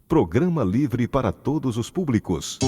Programa livre para todos os públicos.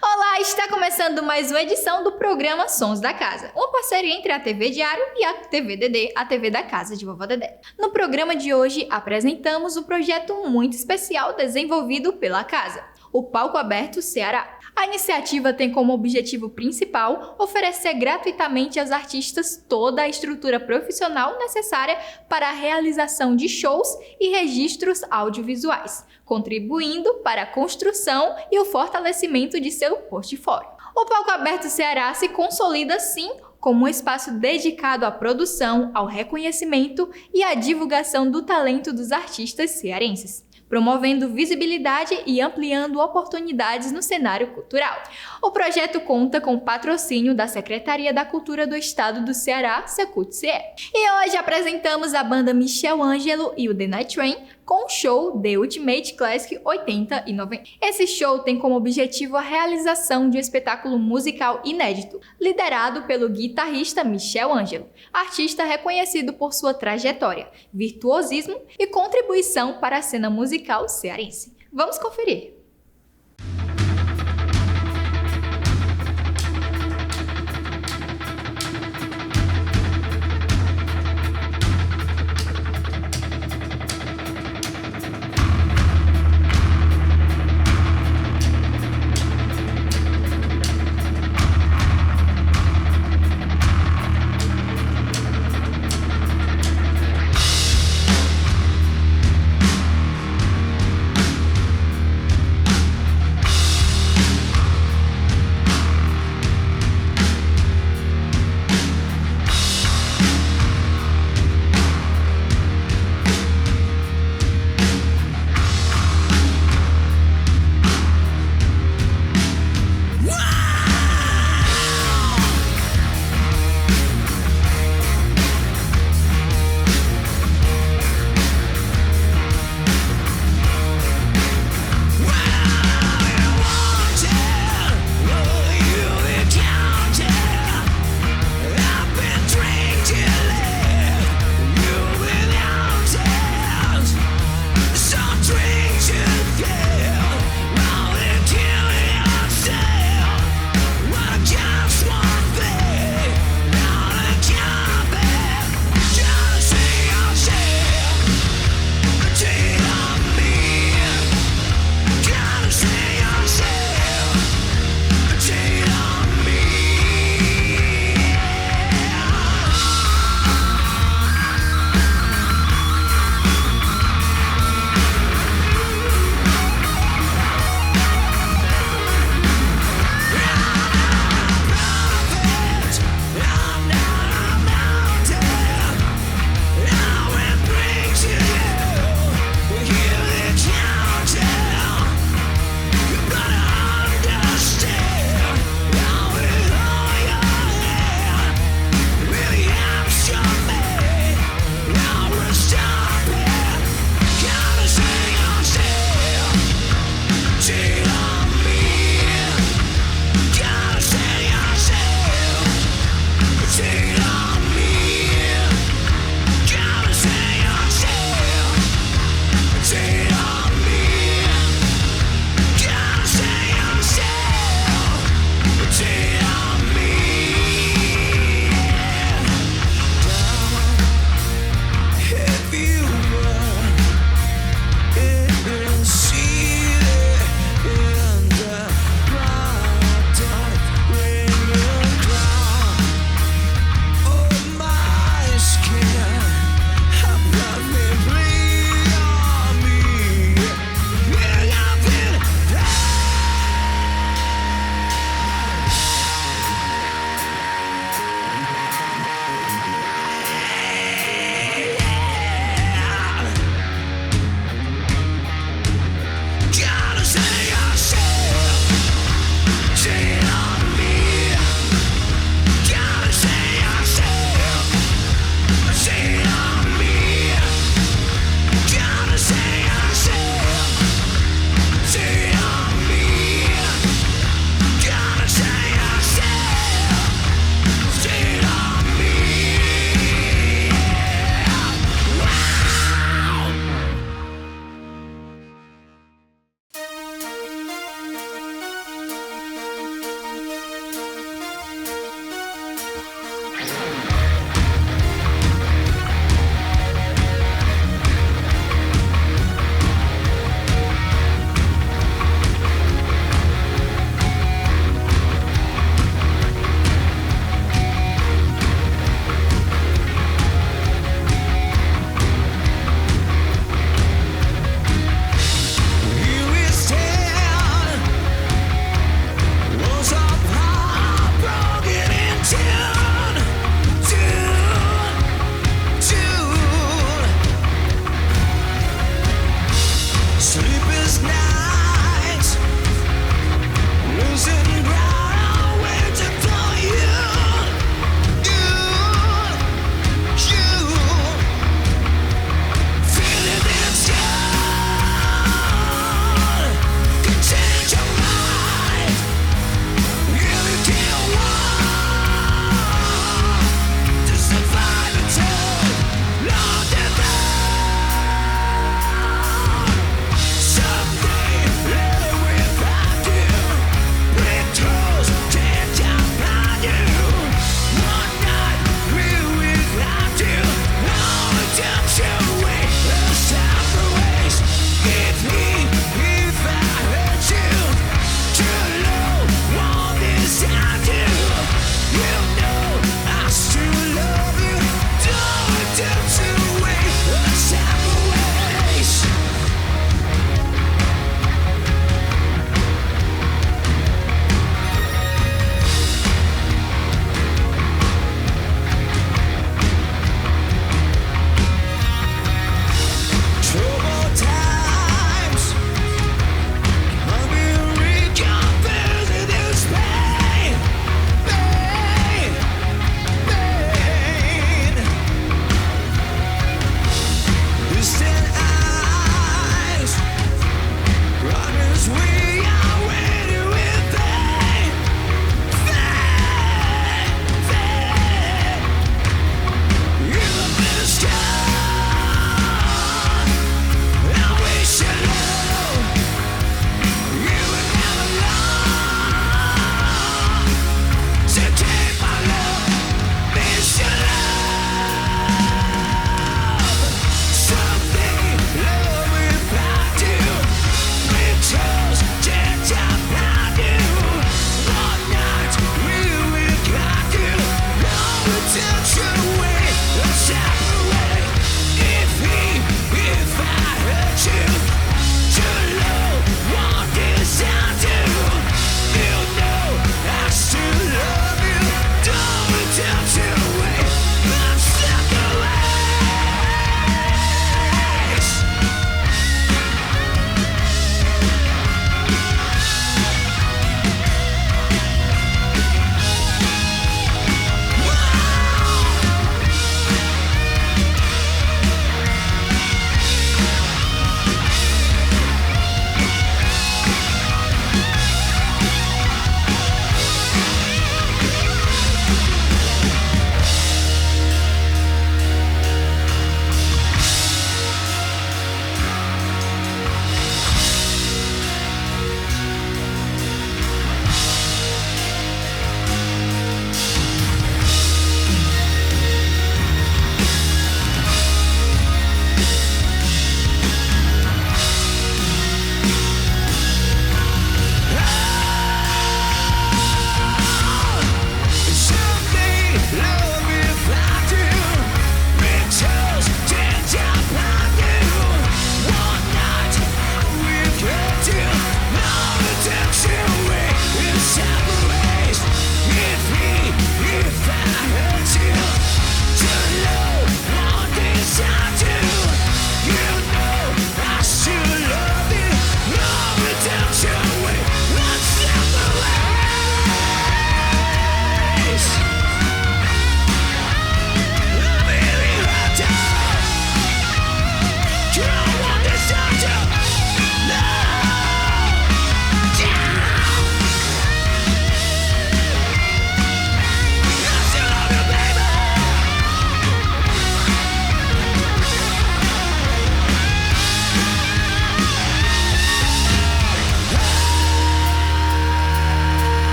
Olá, está começando mais uma edição do programa Sons da Casa, uma parceria entre a TV Diário e a TVDD, a TV da Casa de Vovó Dedé. No programa de hoje, apresentamos um projeto muito especial desenvolvido pela Casa, o Palco Aberto Ceará. A iniciativa tem como objetivo principal oferecer gratuitamente aos artistas toda a estrutura profissional necessária para a realização de shows e registros audiovisuais, contribuindo para a construção e o fortalecimento de seu portfólio. O Palco Aberto Ceará se consolida, sim, como um espaço dedicado à produção, ao reconhecimento e à divulgação do talento dos artistas cearenses, promovendo visibilidade e ampliando oportunidades no cenário cultural. O projeto conta com o patrocínio da Secretaria da Cultura do Estado do Ceará, CUIDA. E hoje apresentamos a banda Michel, Ângelo e o The Nightrain com o show The Ultimate Classic 80 e 90. Esse show tem como objetivo a realização de um espetáculo musical inédito, liderado pelo guitarrista Michel Ângelo, artista reconhecido por sua trajetória, virtuosismo e contribuição para a cena musical cearense. Vamos conferir!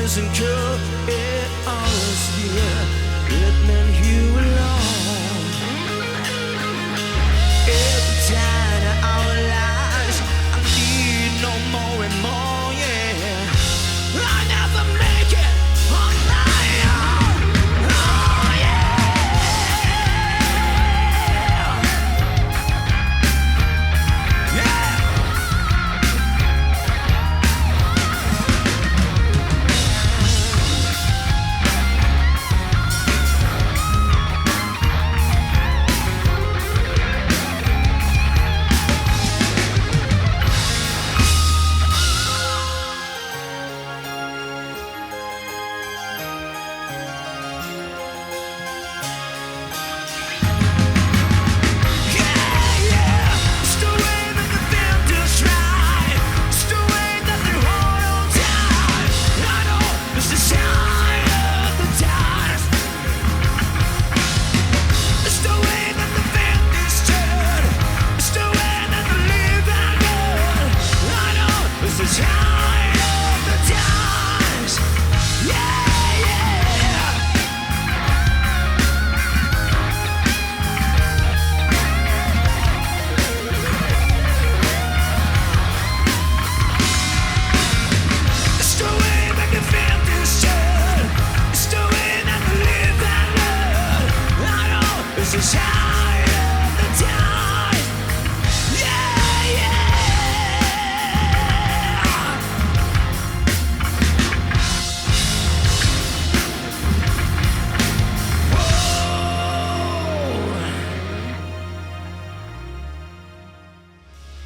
insecure, it honestly, it meant you alone. Every time our lives, I need no more and more.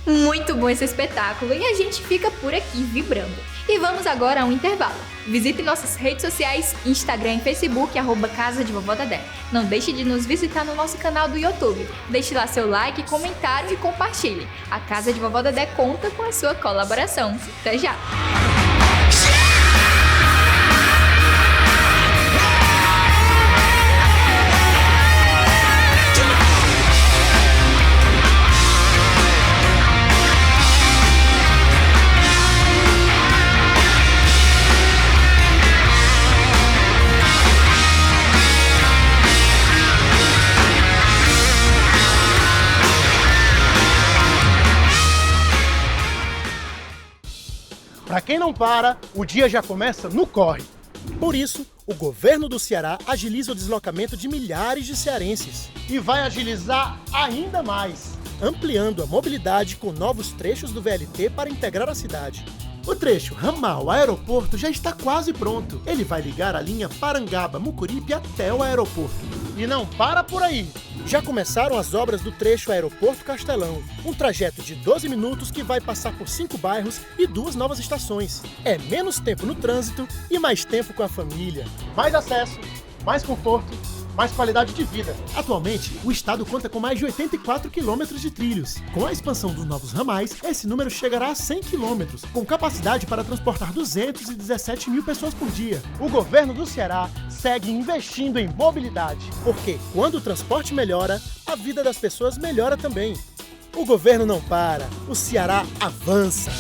Muito bom esse espetáculo e a gente fica por aqui vibrando. E vamos agora a um intervalo. Visite nossas redes sociais, Instagram e Facebook, @Casa de Vovó Dedé. Não deixe de nos visitar no nosso canal do YouTube. Deixe lá seu like, comentário e compartilhe. A Casa de Vovó Dedé conta com a sua colaboração. Até já! Para quem não para, o dia já começa no corre. Por isso, o governo do Ceará agiliza o deslocamento de milhares de cearenses. E vai agilizar ainda mais, ampliando a mobilidade com novos trechos do VLT para integrar a cidade. O trecho ramal-aeroporto já está quase pronto. Ele vai ligar a linha Parangaba-Mucuripe até o aeroporto. E não para por aí! Já começaram as obras do trecho Aeroporto Castelão, um trajeto de 12 minutos que vai passar por 5 bairros e 2 novas estações. É menos tempo no trânsito e mais tempo com a família. Mais acesso, mais conforto, mais qualidade de vida. Atualmente, o estado conta com mais de 84 quilômetros de trilhos. Com a expansão dos novos ramais, esse número chegará a 100 quilômetros, com capacidade para transportar 217 mil pessoas por dia. O governo do Ceará segue investindo em mobilidade, porque quando o transporte melhora, a vida das pessoas melhora também. O governo não para, o Ceará avança.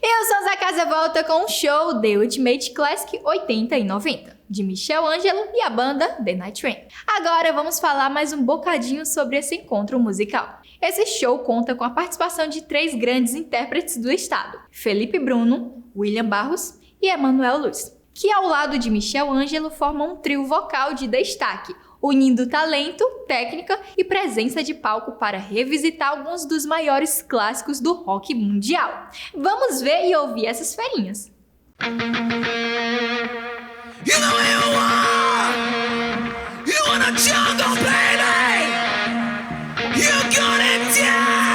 Eu sou a Casa volta com o show The Ultimate Classic 80 e 90, de Michel, Ângelo e a banda The Nightrain. Agora vamos falar mais um bocadinho sobre esse encontro musical. Esse show conta com a participação de 3 grandes intérpretes do estado, Felipe Bruno, William Barros e Emanuel Luz, que ao lado de Michel Ângelo formam um trio vocal de destaque, unindo talento, técnica e presença de palco para revisitar alguns dos maiores clássicos do rock mundial. Vamos ver e ouvir essas ferinhas. You know who you are. You want a jungle, baby. You're gonna die.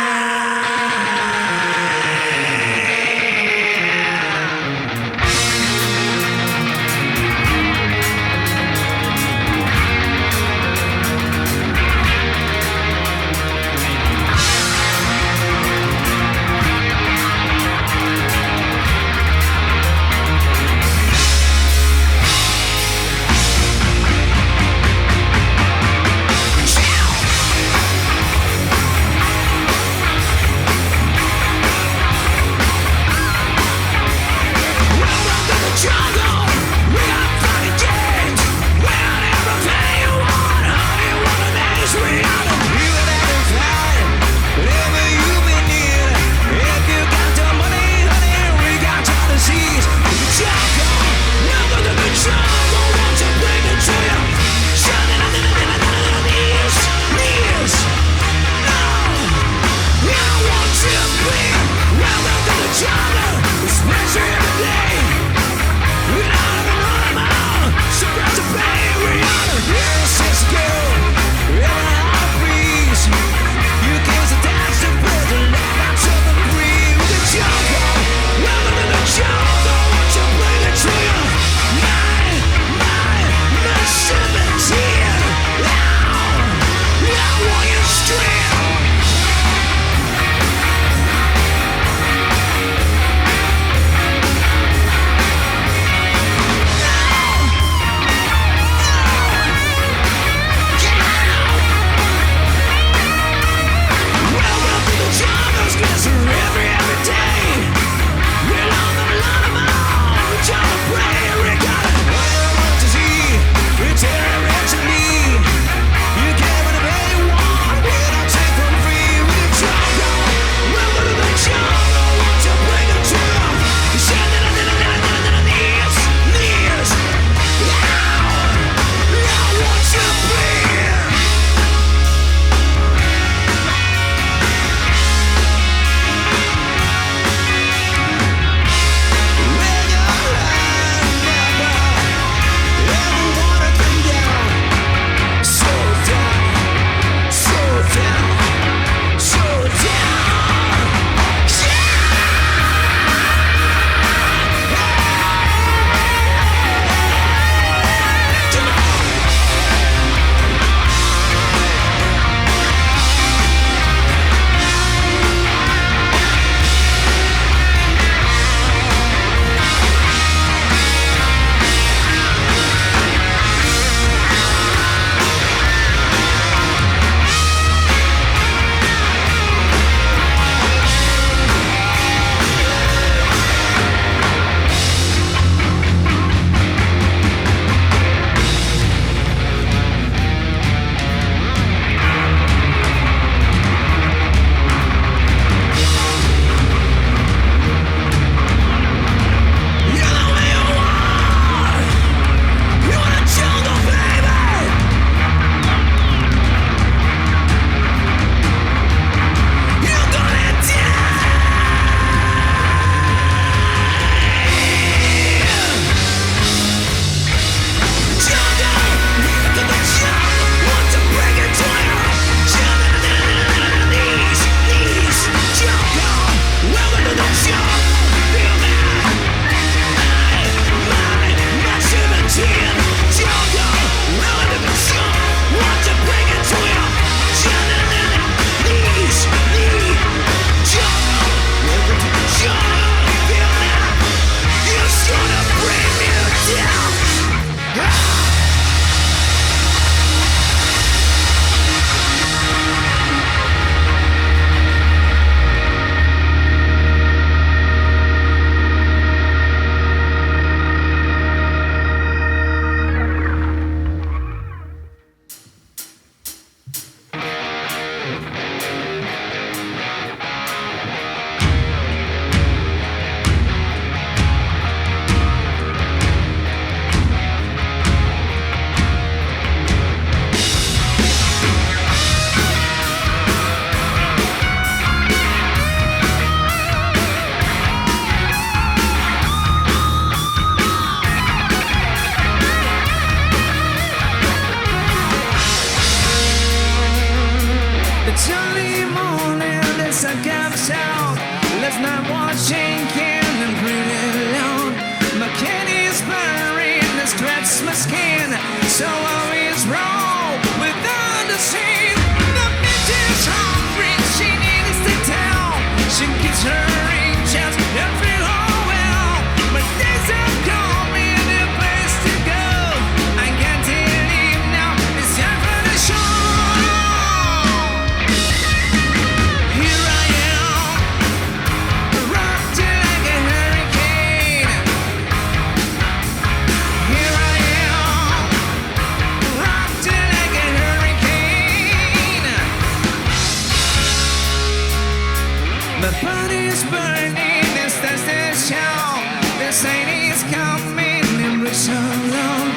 My body's burning, this starts to show. The sign is coming, memories so long.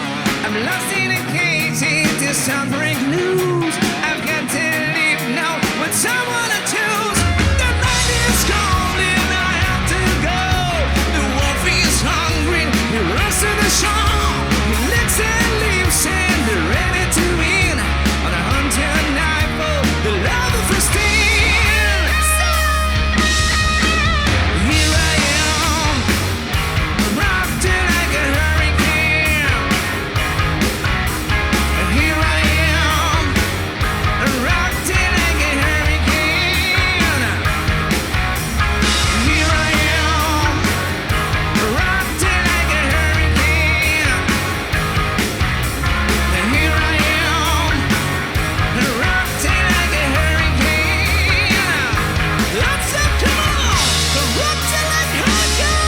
I'm lost in a cage, it sound break loose. I've got to live now with someone to choose. The night is calling, I have to go. The wolf is hungry, he runs to the shore. He licks and leaves and they're ready to win. On a hunting knife, oh, the love of a steal. Here I am, rocked like a hurricane. Here I am, rocked like a hurricane. Here I am, rocked like a hurricane. Here I am, rocked like a hurricane. Let's come on, rocked like a hurricane.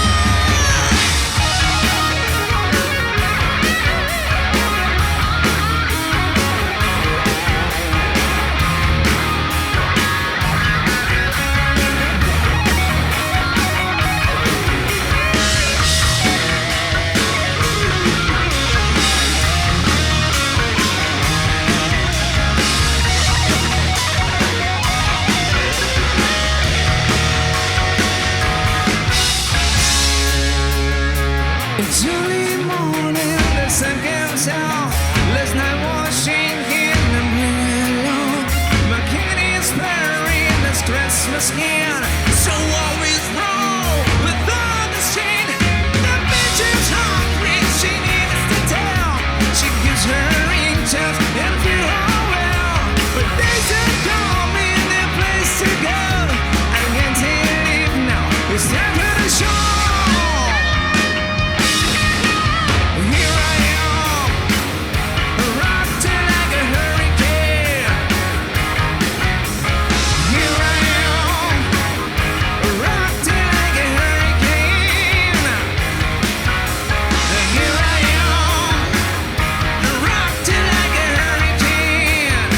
It's early morning, the sun comes out. Last night was shaking, I'm really alone. My kid is purring, this Christmas skin. So always wrong with all the shit. The bitch is hungry, she needs to tell. She gives her inches and feel how well. But there's a coming, a place to go. I can't live now, it's time for the show. Here I am, rocked like a hurricane. Here I am, rocked like a hurricane. Here I am, rocked like a hurricane.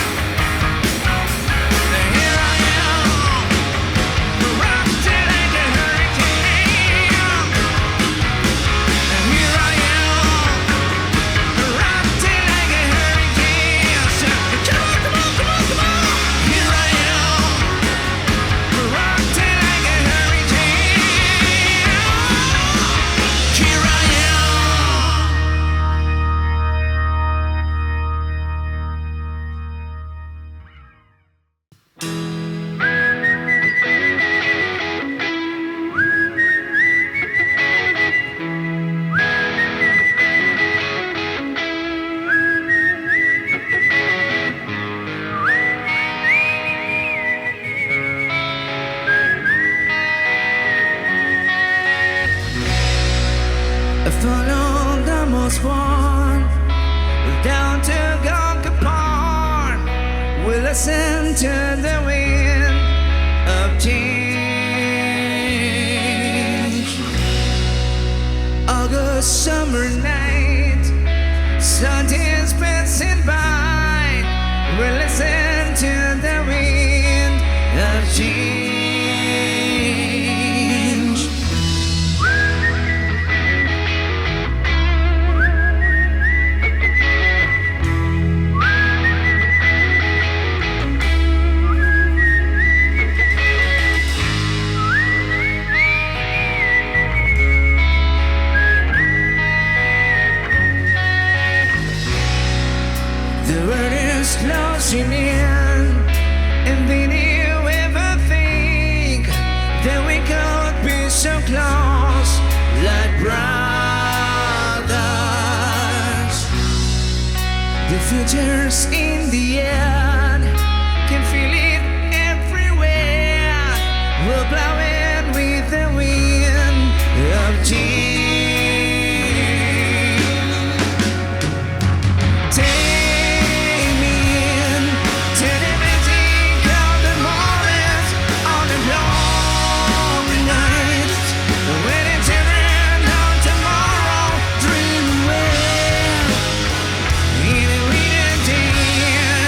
Here I am, rocked like a hurricane. Here I am, rocked like a hurricane. Come on, come on, come on, come on. Here I am, rocked like a hurricane. Here I I followed the most one down to Gonka Park. We listen to the wind of change. August summer night, sun is passing by. We listen to the wind of change. The world is closing in, and did you ever think that we could be so close, like brothers? The future's in the air, can feel it everywhere. We'll blow it with the wind of change. Yeah.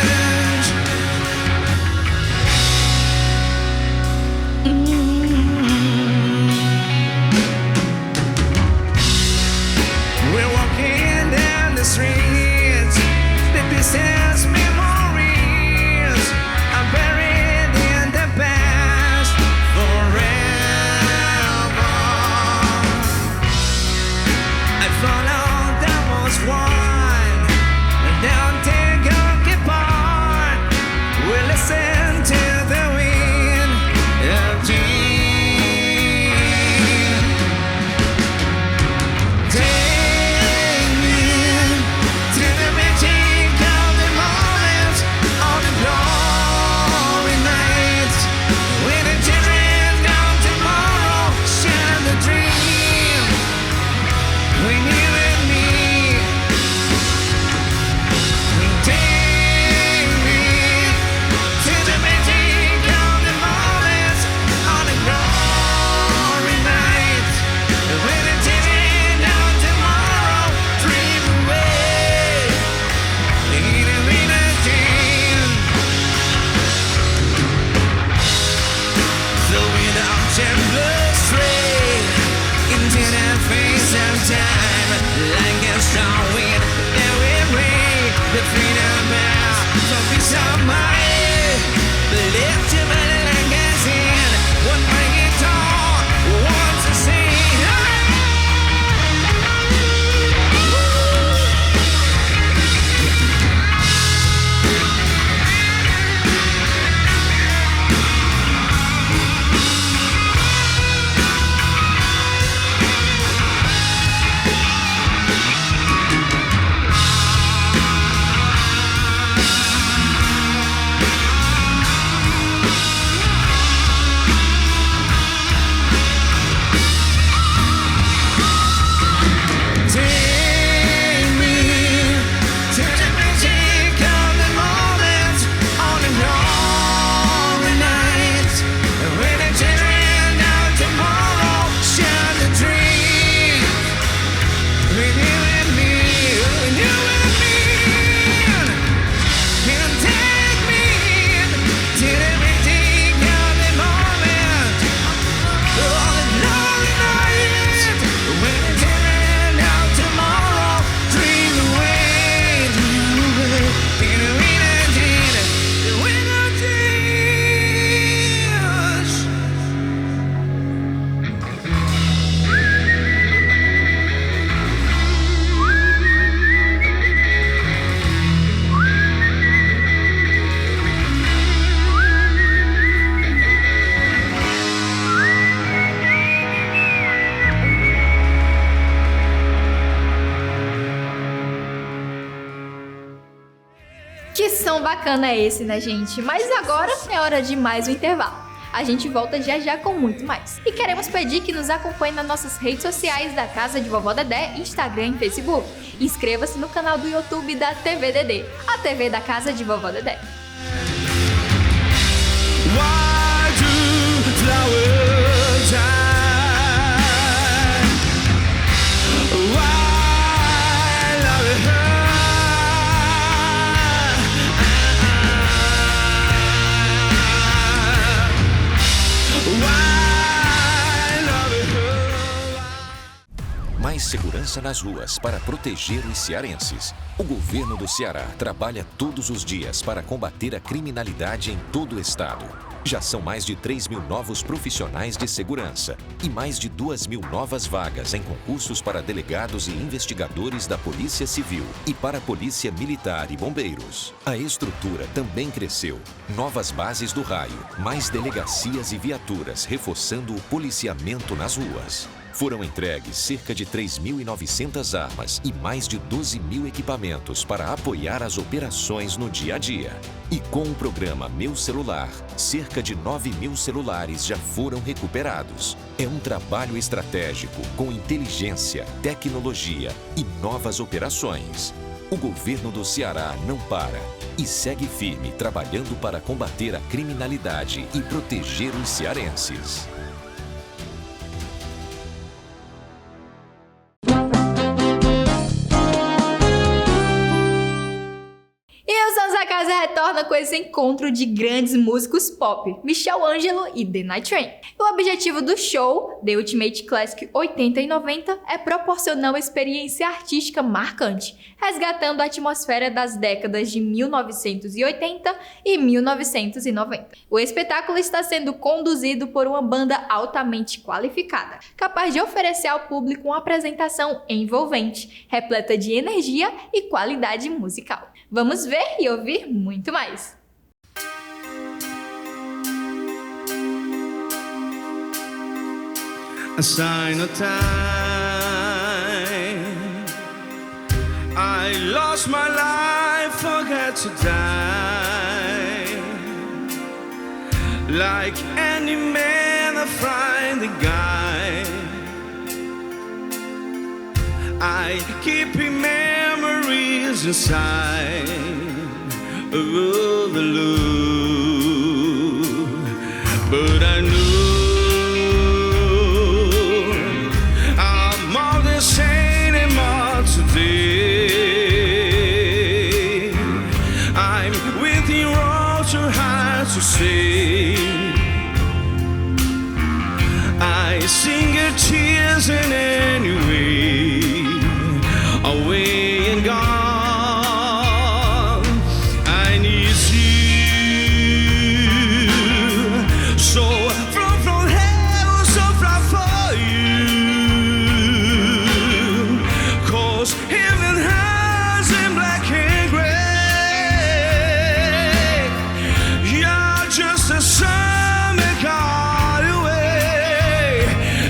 on my head. The left to my magazine. What my guitar wants to sing. Que som bacana é esse, né, gente? Mas agora é hora de mais um intervalo. A gente volta já já com muito mais. E queremos pedir que nos acompanhe nas nossas redes sociais da Casa de Vovó Dedé, Instagram e Facebook. Inscreva-se no canal do YouTube da TVDD, a TV da Casa de Vovó Dedé. Why do flowers die? Why love her? Why love her? Mais segurança nas ruas para proteger os cearenses. O governo do Ceará trabalha todos os dias para combater a criminalidade em todo o estado. Já são mais de 3.000 novos profissionais de segurança e mais de 2.000 novas vagas em concursos para delegados e investigadores da Polícia Civil e para a Polícia Militar e Bombeiros. A estrutura também cresceu. Novas bases do raio, mais delegacias e viaturas reforçando o policiamento nas ruas. Foram entregues cerca de 3.900 armas e mais de 12.000 equipamentos para apoiar as operações no dia a dia. E com o programa Meu Celular, cerca de 9.000 celulares já foram recuperados. É um trabalho estratégico com inteligência, tecnologia e novas operações. O governo do Ceará não para e segue firme trabalhando para combater a criminalidade e proteger os cearenses. Casa retorna com esse encontro de grandes músicos pop, Michel, Ângelo e The Nightrain. O objetivo do show, The Ultimate Classic 80 e 90, é proporcionar uma experiência artística marcante, resgatando a atmosfera das décadas de 1980 e 1990. O espetáculo está sendo conduzido por uma banda altamente qualificada, capaz de oferecer ao público uma apresentação envolvente, repleta de energia e qualidade musical. Vamos ver e ouvir muito mais. A sign of time. I lost my life, forgot to die. Like any man, I find the guy. I keep memories inside of the loop, but I knew I'm more than sane and more today. I'm within roads too hard to say. I sing your tears in any way, away and gone. I need you. sun may call you away.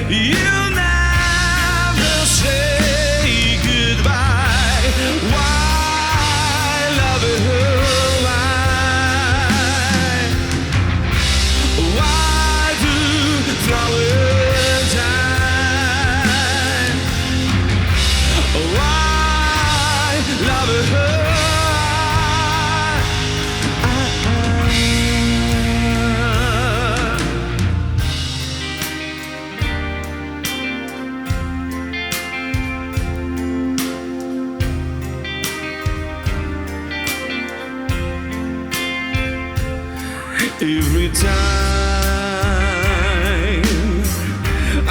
You'll never say goodbye. Why love her? Why do flowers die? Why love her? Every time I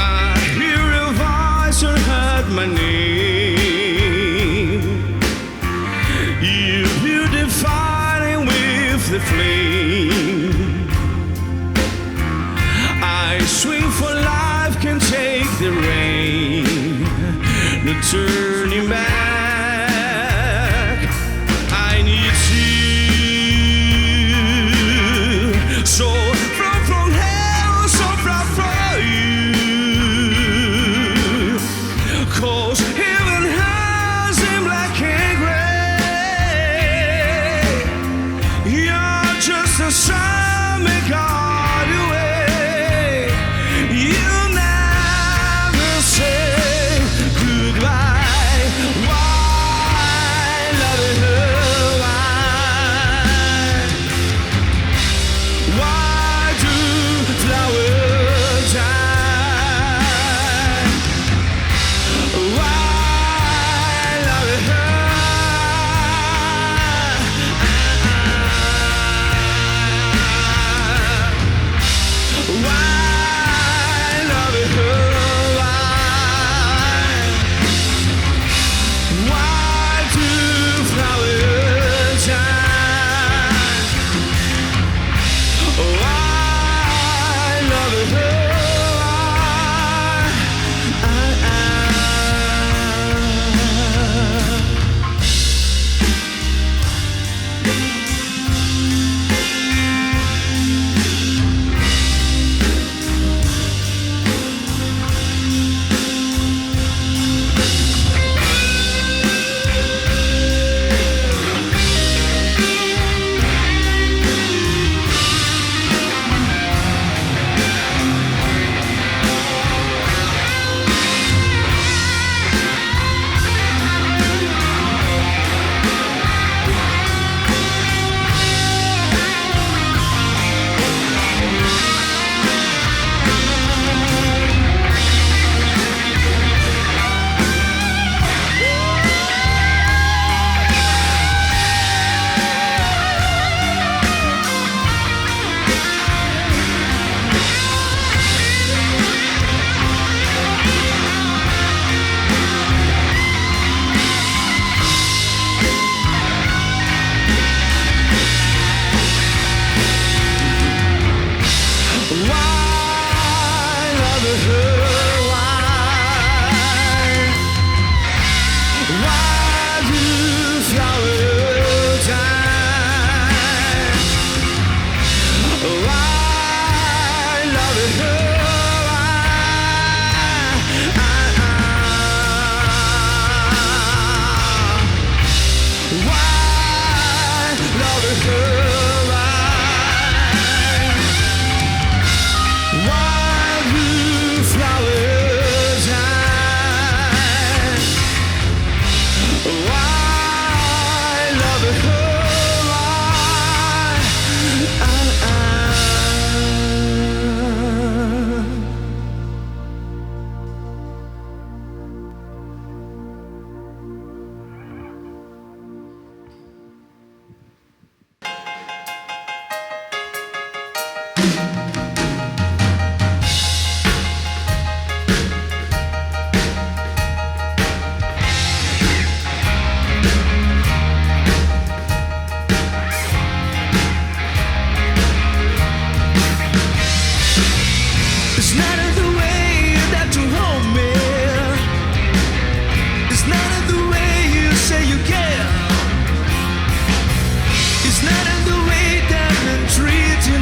hear a voice or heard my name, you beautify with the flame. I swing for life, can take the rain, no turning back. I need you. So from hell, so from you. 'Cause heaven has in black and gray. You're just a sun may call you away. You'll never say goodbye. Why love her? Why do flowers die? Why love her? Why love her? Why do flowers die? Why love her?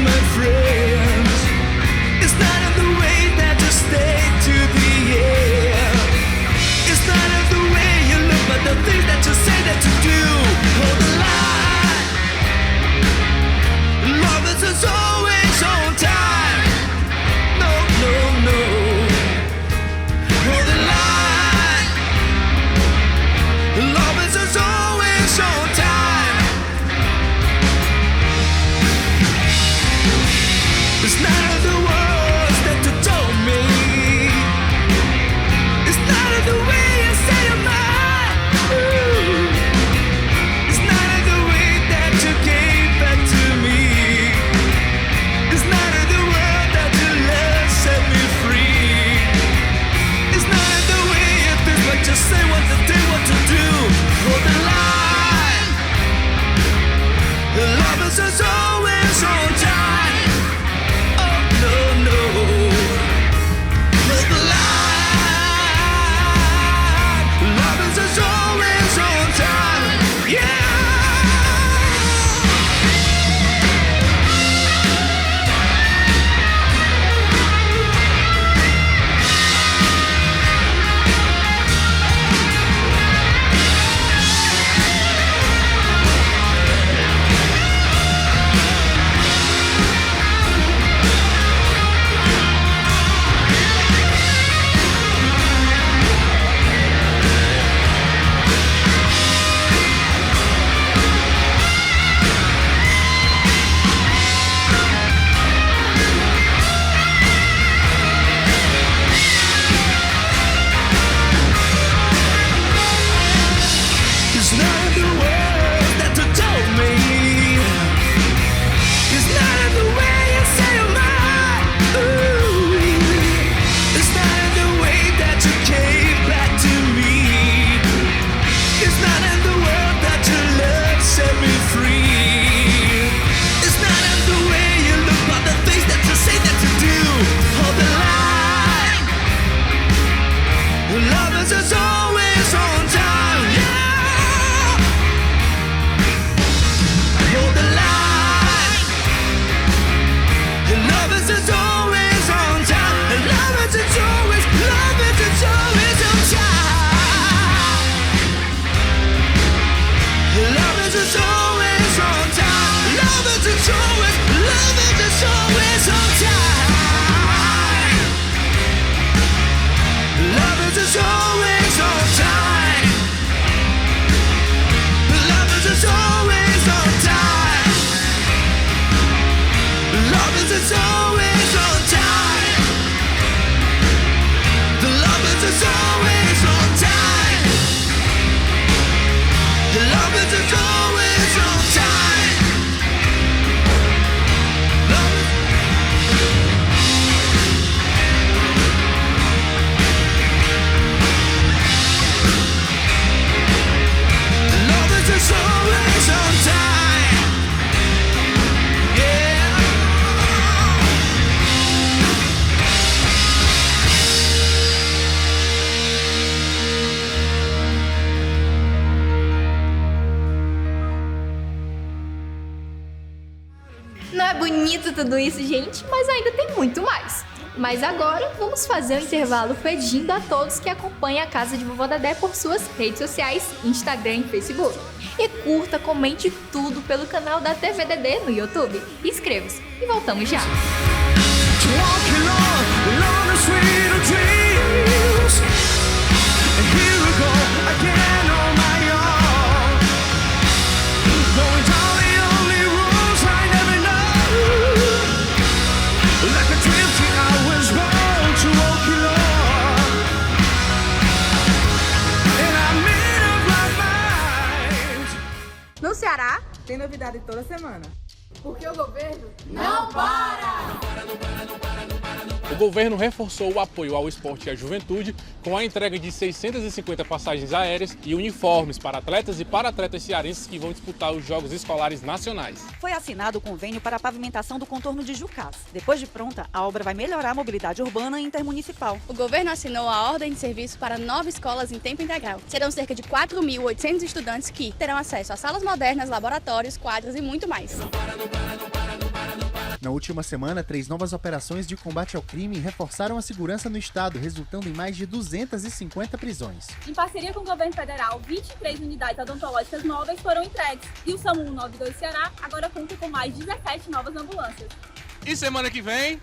Afraid none of the words that you told me. It's none of the way you say your mind. Ooh. It's none of the way that you gave back to me. It's none of the world that you love set me free. It's none of the way you think what you say, what to do, what to do. Hold the line. The lovers is always on time. Oh no, no. Hold the line. The lovers is always on time. Yeah. It's none of the words that you told me. It's none of the way you say your mind. Ooh. It's none of the way that you came back to me. It's none of the world that your love set me free. It's none of the way you look, but the things that you say that you do. Hold the line. The lovers is always on time. Yeah. Hold the line. The lovers is always on time. The lovers is always on time. The lovers is always on time. Lovers is always on time. Lovers is always on time. Lovers is always on time. Lovers is always on time. The lovers is always on time. The lovers is always on time. Lovers. The lovers is always on time. Yeah. Não é bonito tudo isso, gente? Mas ainda tem muito mais. Mas agora vamos fazer um intervalo pedindo a todos que acompanhem a Casa de Vovó Dedé por suas redes sociais, Instagram e Facebook. E curta, comente tudo pelo canal da TVDD no YouTube. Inscreva-se e voltamos já. Walking on the sweet of dreams. And here we go again on my own. Going down the only rules I never know. Like a drifting, I was born to walk alone. And I made up my mind. No Ceará, tem novidade toda semana. Porque o governo Não para! O governo reforçou o apoio ao esporte e à juventude com a entrega de 650 passagens aéreas e uniformes para atletas e para-atletas cearenses que vão disputar os Jogos Escolares Nacionais. Foi assinado o convênio para a pavimentação do contorno de Jucás. Depois de pronta, a obra vai melhorar a mobilidade urbana e intermunicipal. O governo assinou a ordem de serviço para 9 escolas em tempo integral. Serão cerca de 4.800 estudantes que terão acesso a salas modernas, laboratórios, quadras e muito mais. Na última semana, 3 novas operações de combate ao crime reforçaram a segurança no estado, resultando em mais de 250 prisões. Em parceria com o governo federal, 23 unidades odontológicas novas foram entregues. E o SAMU 192 Ceará agora conta com mais 17 novas ambulâncias. E semana que vem...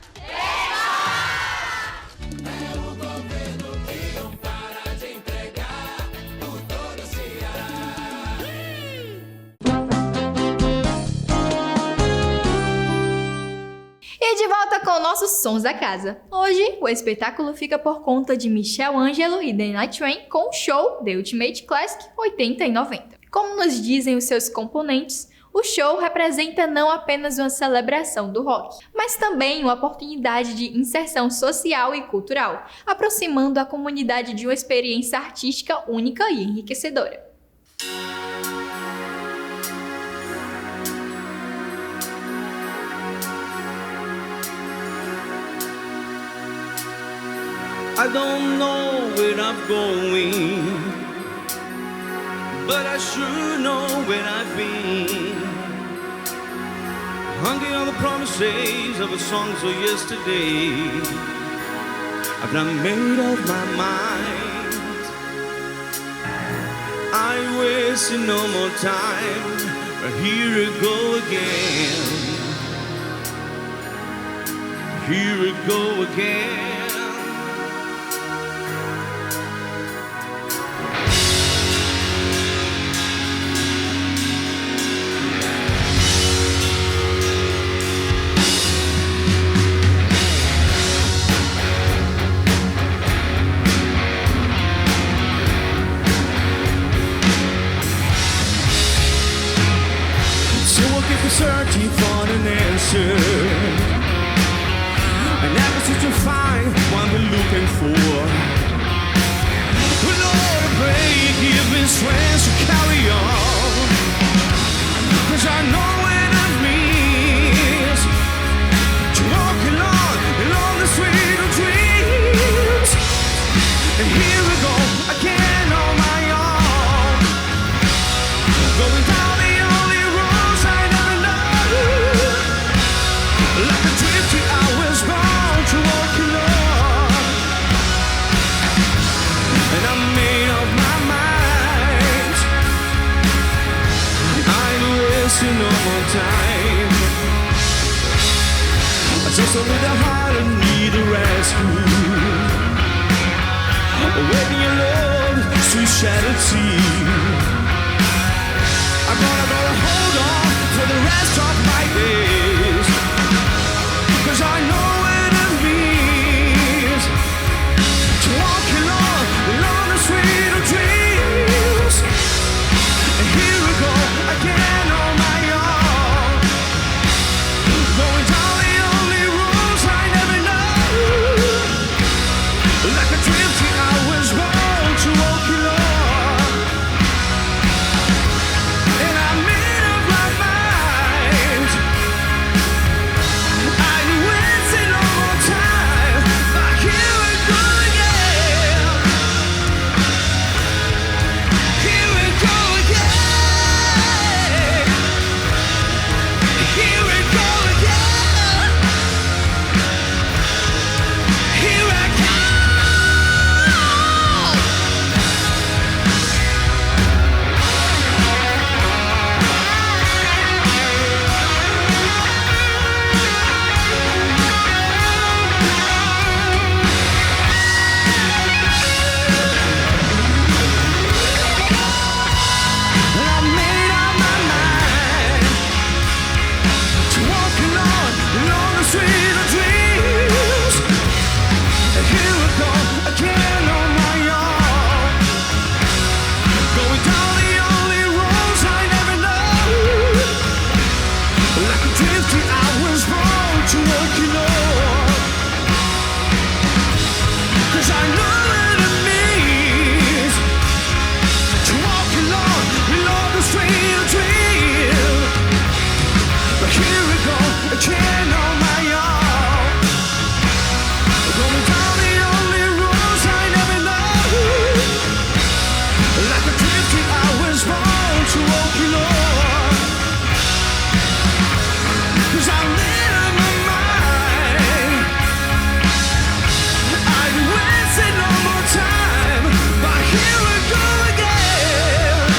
E de volta com nossos Sons da Casa. Hoje, o espetáculo fica por conta de Michel, Ângelo e The Nightrain com o show The Ultimate Classic 80 e 90. Como nos dizem os seus componentes, o show representa não apenas uma celebração do rock, mas também uma oportunidade de inserção social e cultural, aproximando a comunidade de uma experiência artística única e enriquecedora. I don't know where I'm going, but I sure know where I've been. Hungry on the promises of a song so yesterday, I've not made up my mind. I waste no more time, but here we go again. Here we go again. Searching for an answer, I never seem to find what we're looking for. Lord, I pray you give me strength to carry on, 'cause I know when I'm missed, to walk along the street of dreams. And here we go again on my own, going down the only roads I never know. Like a drifty, I was born to walk alone, and I made up my mind. I'm wasting no more time. I just a little heart and need a rescue. Waiting your love, sweet shattered sea. I'm gonna hold on for the rest of my days, 'cause I know what it means to walk along the street of dreams. And here we go again on my own, going down the only roads I never know. Like a drifty, I was born to walk alone, and I made up my mind. I'm wasting no more time, but here we go again. Here we go again. Here we go again. Here I go. And I made up my mind to walk along the street of dreams. And here we go again on my own, going down the only roads I never know. Like a drifty, I was born to walk alone, 'cause I know what it means to walk along the street of dreams. But here we go again on my own, going down the only roads I never know. Like a drifty, I was born to walk alone, 'cause I made up my mind. I'm wasting no more time, but here we go again.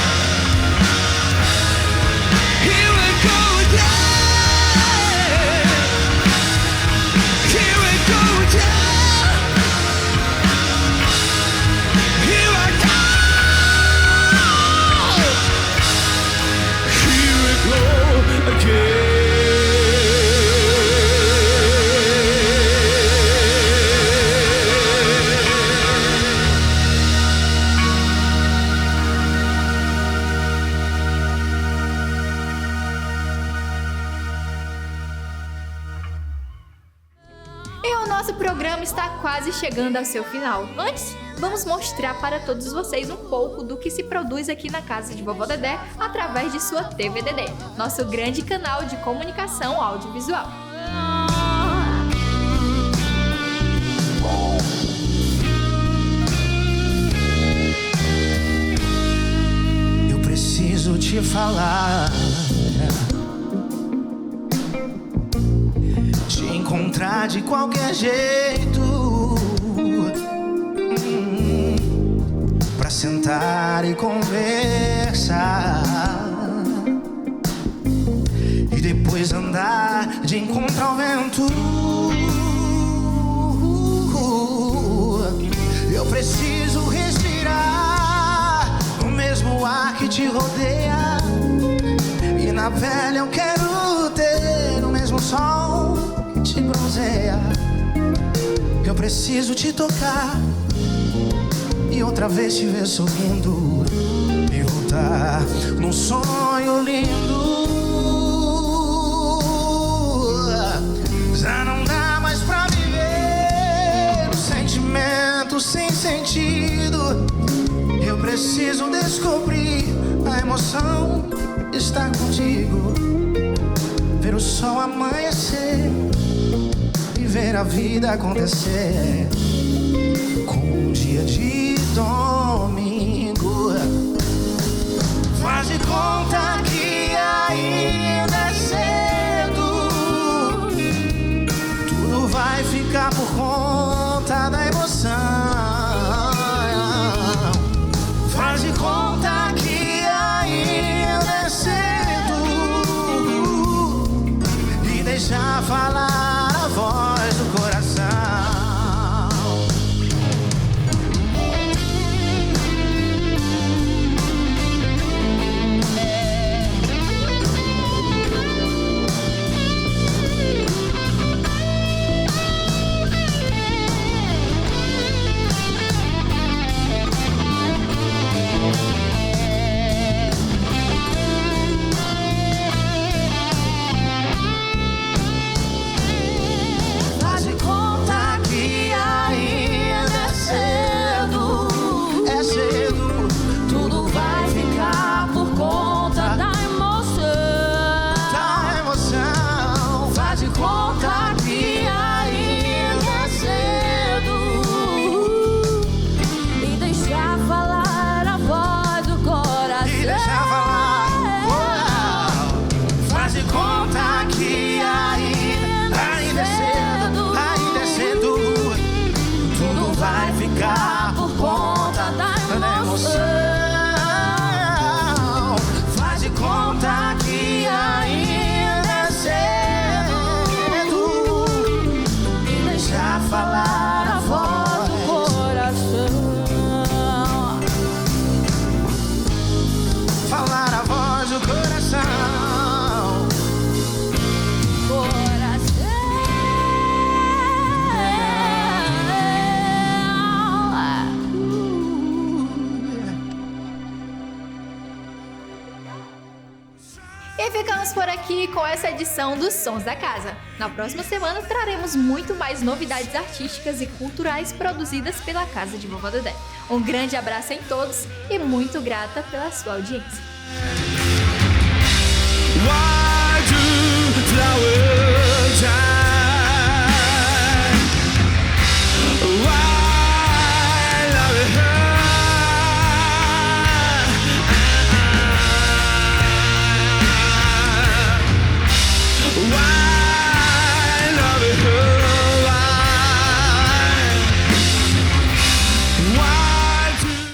Here we go again. Here we go again. Here I go. Here we go again. Nosso programa está quase chegando ao seu final. Antes, vamos mostrar para todos vocês um pouco do que se produz aqui na Casa de Vovó Dedé através de sua TVDD, nosso grande canal de comunicação audiovisual. Eu preciso te falar, te encontrar de qualquer jeito, pra sentar e conversar, e depois andar de encontro ao vento. Eu preciso respirar o mesmo ar que te rodeia, e na pele eu quero ter o mesmo sol que te bronzeia. Eu preciso te tocar e outra vez te ver sorrindo, e voltar num sonho lindo. Já não dá mais pra viver um sentimento sem sentido. Eu preciso descobrir a emoção de estar contigo, ver o sol amanhecer e ver a vida acontecer com um dia de domingo. Faz de conta que ainda é cedo, tudo vai ficar por conta da emoção. Faz de conta que ainda é cedo e deixa falar a voz do coração. E ficamos por aqui com essa edição dos Sons da Casa. Na próxima semana traremos muito mais novidades artísticas e culturais produzidas pela Casa de Vovó Dedé. Um grande abraço em todos e muito grata pela sua audiência.